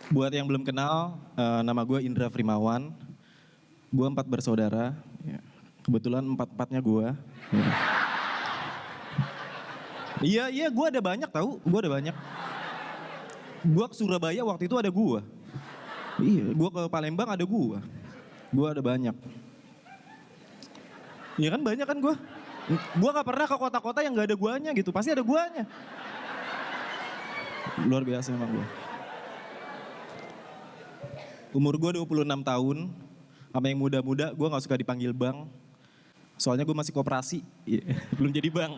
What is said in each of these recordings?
Buat yang belum kenal, nama gue Indra Frimawan. Gue 4 bersaudara. Ya. Kebetulan 4-4-nya gue. Iya, gue ada banyak tahu. Gue ada banyak. Gue ke Surabaya waktu itu ada gue. Iya, gue ke Palembang ada gue. Gue ada banyak. Iya kan banyak kan gue. Gue gak pernah ke kota-kota yang gak ada guanya gitu. Pasti ada guanya. Luar biasa emang gue. Umur gue 26 tahun. Sama yang muda-muda gue gak suka dipanggil bang. Soalnya gue masih koperasi. Belum jadi bang.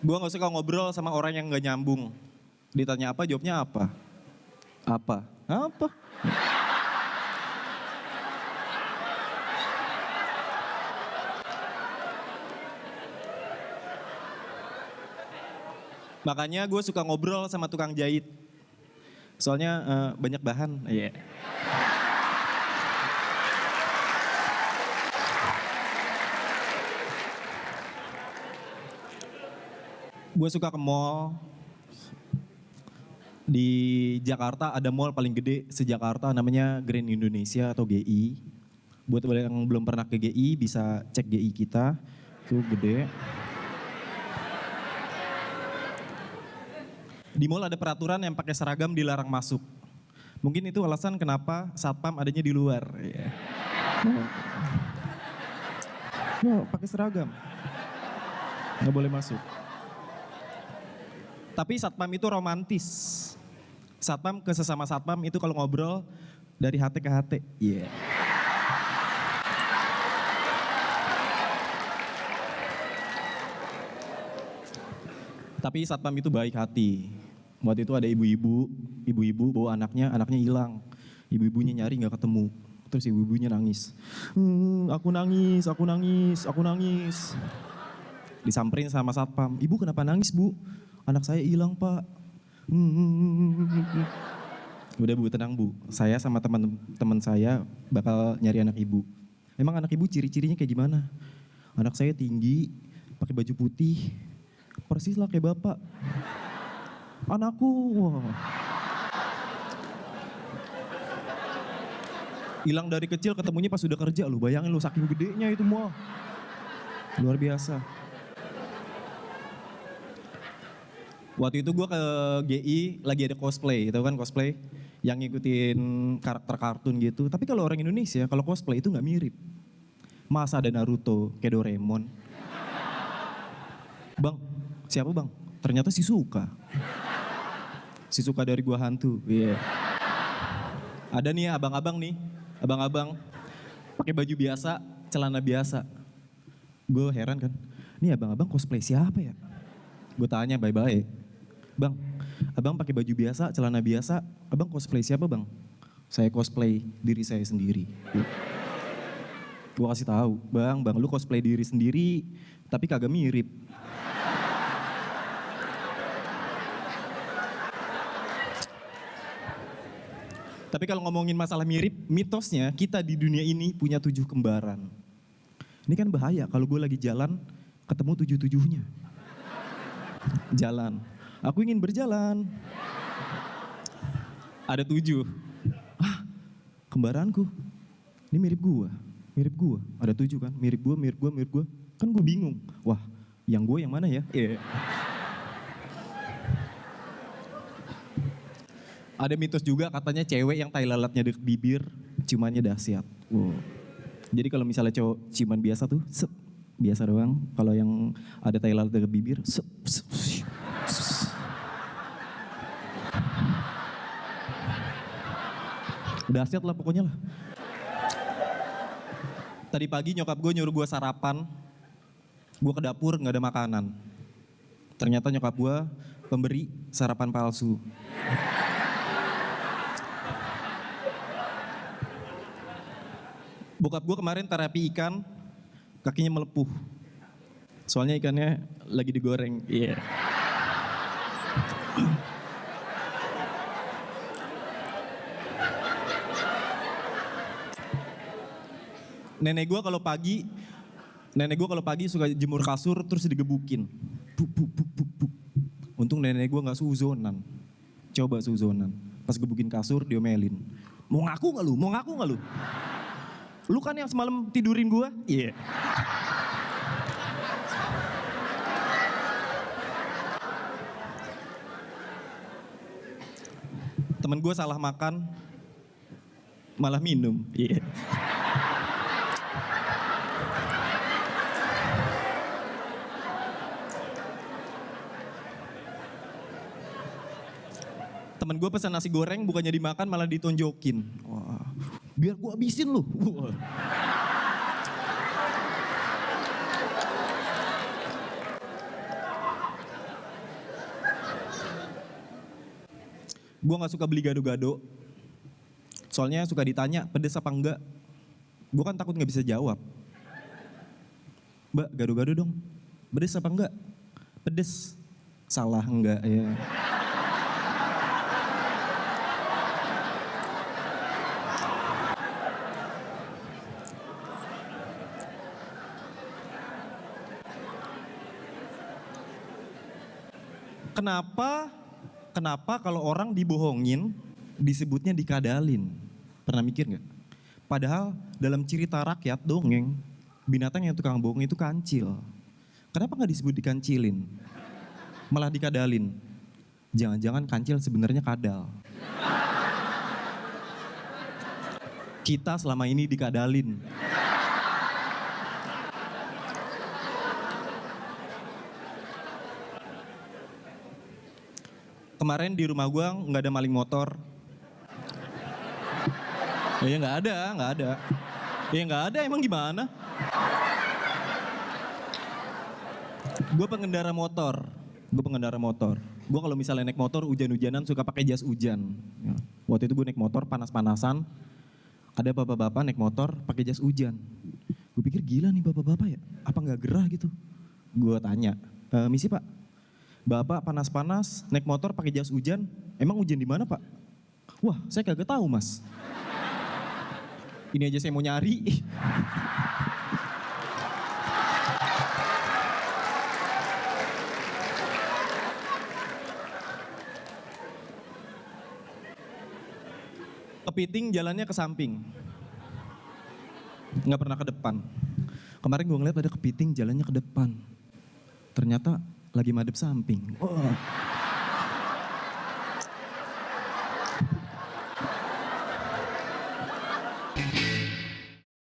Gue gak suka ngobrol sama orang yang gak nyambung. Ditanya apa, jawabnya apa. Apa? Apa? Makanya gue suka ngobrol sama tukang jahit. Soalnya banyak bahan. Iya. Gue suka ke mall. Di Jakarta ada mall paling gede se-Jakarta namanya Grand Indonesia atau GI. Buat yang belum pernah ke GI bisa cek GI kita. Itu gede. Di mall ada peraturan yang pakai seragam dilarang masuk. Mungkin itu alasan kenapa satpam adanya di luar. Yeah. Pakai seragam. Nggak boleh masuk. Tapi satpam itu romantis. Satpam ke sesama satpam itu kalau ngobrol dari hati ke hati. Iya. Yeah. Tapi satpam itu baik hati. Waktu itu ada ibu-ibu bawa anaknya hilang. Ibu-ibunya nyari nggak ketemu. Terus ibu-ibunya nangis. Aku nangis. Disamperin sama satpam. Ibu kenapa nangis bu? Anak saya hilang pak. Udah bu, tenang bu. Saya sama teman-teman saya bakal nyari anak ibu. Emang anak ibu ciri-cirinya kayak gimana? Anak saya tinggi, pakai baju putih, persis lah kayak bapak. Anakku, wah. Hilang dari kecil ketemunya pas udah kerja lu. Bayangin lu saking gedenya itu mall. Luar biasa. Waktu itu gue ke GI lagi ada cosplay, tahu kan cosplay? Yang ngikutin karakter kartun gitu. Tapi kalau orang Indonesia, kalau cosplay itu nggak mirip. Masa ada Naruto, kayak Doraemon. Bang, siapa bang? Ternyata si Suka. Si Suka dari Gua Hantu. Iya. Yeah. Ada nih abang-abang nih. Abang-abang pakai baju biasa, celana biasa. Gue heran kan. Nih abang-abang cosplay siapa ya? Gue tanya bye-bye. Bang, abang pakai baju biasa, celana biasa. Abang cosplay siapa bang? Saya cosplay diri saya sendiri. Gue kasih tahu, bang, lu cosplay diri sendiri, tapi kagak mirip. Tapi kalau ngomongin masalah mirip, mitosnya kita di dunia ini punya 7 kembaran. Ini kan bahaya kalau gue lagi jalan ketemu 7-7-nya. Jalan, aku ingin berjalan. Ada 7. Kembaranku, ini mirip gue. Ada 7 kan, mirip gue. Kan gue bingung, wah yang gue yang mana ya? Yeah. Ada mitos juga katanya cewek yang tai lalatnya deket bibir, ciumannya dahsyat. Wow. Jadi kalau misalnya cowok ciuman biasa tuh, biasa doang. Kalau yang ada tai lalat deket bibir, dahsyat lah pokoknya lah. Tadi pagi nyokap gue nyuruh gue sarapan, gue ke dapur nggak ada makanan. Ternyata nyokap gue pemberi sarapan palsu. Bokap gue kemarin terapi ikan, kakinya melepuh. Soalnya ikannya lagi digoreng. Iya. Yeah. Nenek gue kalau pagi Nenek gue kalau pagi suka jemur kasur terus digebukin. Buk, buk, buk, buk, buk. Untung nenek gue gak suuzonan. Coba suuzonan. Pas gebukin kasur diomelin. Mau ngaku gak lu? Mau ngaku gak lu? Lu kan yang semalam tidurin gue? Iya. Yeah. Temen gue salah makan, malah minum. Iya. Yeah. Temen gue pesan nasi goreng bukannya dimakan malah ditonjokin. Wah, biar gue habisin lu. Wah. Gue gak suka beli gado-gado. Soalnya suka ditanya pedes apa enggak. Gue kan takut gak bisa jawab. Mbak, gado-gado dong. Pedes apa enggak? Pedes. Salah enggak ya. Kenapa kalau orang dibohongin disebutnya dikadalin? Pernah mikir nggak? Padahal dalam cerita rakyat dongeng, binatang yang tukang bohong itu kancil. Kenapa nggak disebut dikancilin? Malah dikadalin. Jangan-jangan kancil sebenarnya kadal. Kita selama ini dikadalin. Kemarin di rumah gua nggak ada maling motor. Ya nggak ada. Ya nggak ada, emang gimana? Gue pengendara motor. Gue kalau misalnya naik motor hujan-hujanan suka pakai jas hujan. Waktu itu gue naik motor panas-panasan. Ada bapak-bapak naik motor pakai jas hujan. Gue pikir gila nih bapak-bapak ya. Apa nggak gerah gitu? Gue tanya, misi pak. Bapak panas-panas naik motor pakai jas hujan, emang hujan di mana pak? Wah, saya kagak tahu mas. Ini aja saya mau nyari. Kepiting jalannya ke samping, nggak pernah ke depan. Kemarin gue ngeliat ada kepiting jalannya ke depan. Ternyata lagi madep samping. Oh.